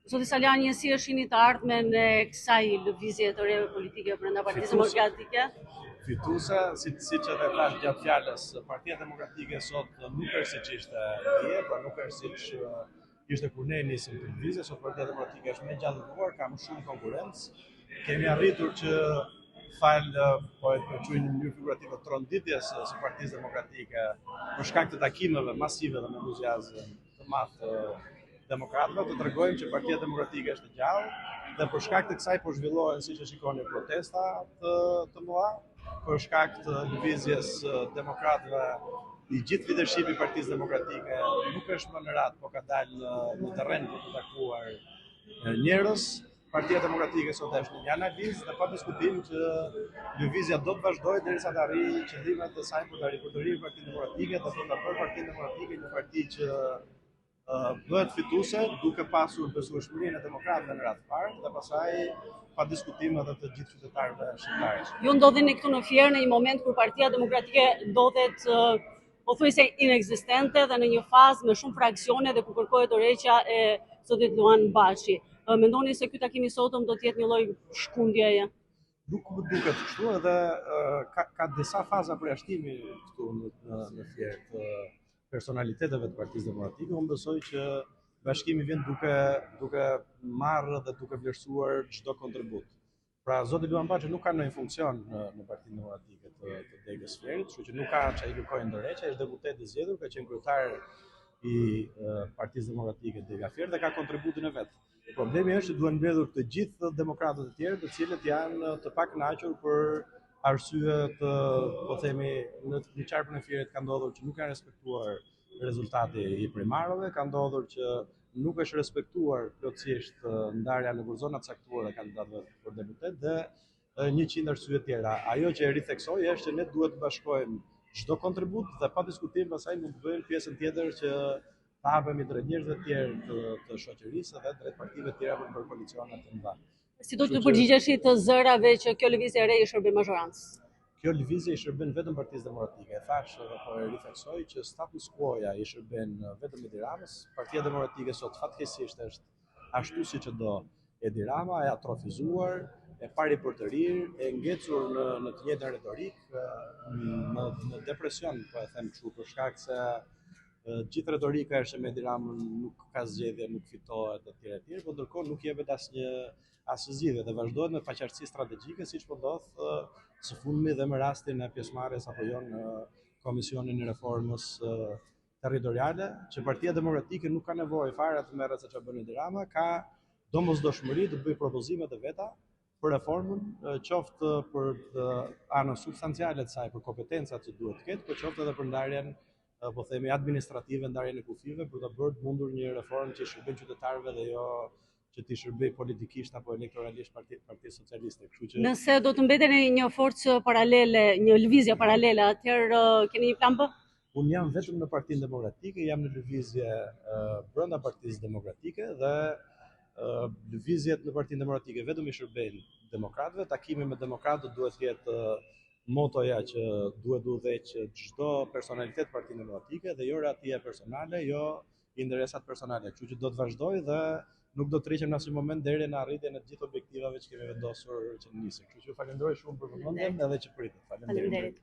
Zoti Salani, si e shihni të ardhmen e kësaj lëvizje të re politike brenda Partisë Demokratike? Fituese, siç edhe thash gjatë fjalës, Partia Demokratike sot nuk është siç ishte dje, pra nuk është siç ishte kur ne nisim të lëvizje. Sot Partia Demokratike është më gjallëruar, ka më shumë konkurrencë. Kemi arritur që po e quajmë në mënyrë figurative tronditjes së Partisë Demokratike për shkak të takimeve masive dhe me entuziazëm të madh të demokratëve, të tregojmë që Partia Demokratike është gjallë dhe për shkak të kësaj po zhvillohen, siç e shikoni, protesta të mëdha, për shkak të lëvizjes demokratëve. I gjithë leadershipi i Partisë Demokratike nuk është më në radhë, po ka dalë në terren për të takuar njerëz. Partia Demokratike sot është një analizë dhe pa diskutim që lëvizja do të vazhdojë derisa të arrijë qëllimet e saj për të rikurdhëruar Partinë Demokratike dhe për ta bërë Partinë Demokratike një parti që bëhet fituese duke pasur besueshmërinë e demokratëve në radhë të parë dhe pastaj pa diskutim edhe të gjithë qytetarëve shqiptarë. Ju ndodheni këtu në Fier në një moment kur Partia Demokratike ndodhet pothuajse inekzistente dhe në një fazë me shumë fraksione dhe ku kërkohet tërheqja e zotit Luan Bashi. Mendoni se ky takim i sotëm do të jetë një lloj shkundjeje? Nuk më duket kështu, edhe ka disa faza përjashtimi këtu në Fier të personaliteteve të Partisë Demokratike. Unë besoj që bashkimi vjen duke marrë dhe duke vlerësuar çdo kontribut. Pra zoti Luan Bashi nuk ka ndonjë funksion në Partinë Demokratike të degës Fierit, kështu që nuk ka çai kërkojë ndërheqje, është deputet i zgjedhur, ka qenë kryetar i Partisë Demokratike dega Fier dhe ka kontributin e vet. Problemi është që duhen mbledhur të gjithë demokratët e tjerë, të cilët janë të pakënaqur për arsye të, po themi, në qarkun e Fierit ka ndodhur që nuk janë respektuar rezultati i primarëve, ka ndodhur që nuk është respektuar plotësisht ndarja në zonat caktuara e kandidatëve për deputet dhe 100 arsye tjera. Ajo që e ritheksoj është që ne duhet të bashkojmë çdo kontribut dhe pa diskutim pastaj mund të bëjmë pjesën tjetër që të hapemi drejt njerëzve të tjerë të shoqërisë dhe drejt partive të tjera për koalicione të mëdha. Si do të përgjigjeshi të zërave që kjo lëvizje e re i shërben mazhorancës? Kjo lëvizje i shërben vetëm Partisë Demokratike. Thash edhe po e ritheksoj që status quo-ja i shërben vetëm Edi Ramës. Partia Demokratike sot fatkeqësisht është ashtu siç e do Edi Rama, e atrofizuar, e pari për të rirë, e ngecur në të njëjtën retorik, në depresion, po e them kështu, për shkak se gjithë retorika është me Edi Ramën nuk ka zgjedhje, nuk fitohet etj, por ndërkohë nuk jepet asnjë zgjidhje dhe vazhdohet me paqartësi strategjike, siç po ndodh së fundmi dhe me rastin e pjesëmarrjes apo jo në Komisionin e Reformës Territoriale, që Partia Demokratike nuk ka nevojë fare të merret se çfarë bën Edi Rama, ka domosdoshmëri të bëjë propozimet e veta për reformën, qoftë për anën substanciale të saj, për kompetencat që duhet të ketë, por qoftë edhe për ndarjen, po themi, administrative, ndarjen e kufive, për të bërë të mundur një reformë që i shërben qytetarëve dhe jo që t'i shërbej politikisht apo elektoralisht Partisë Socialiste. Nëse do të mbeteni një forcë paralele, një lëvizje paralele, atëherë keni një plan B? Unë jam vetëm në Partinë Demokratike, jam në lëvizje brenda Partisë Demokratike dhe lëvizjet në Partinë Demokratike vetëm i shërbejnë demokratëve. Takimi me demokratët duhet të jetë motoja që duhet udhëheq çdo personalitet Partinë Demokratike dhe jo ratia personale, jo interesat personale. Kështu që do të vazhdoj dhe nuk do të rriqem në asnjë moment deri në arritjen e të gjithë objektivave që kemi vendosur që nisim. Kështu që ju falenderoj shumë për vëmendjen edhe që pritet. Faleminderit.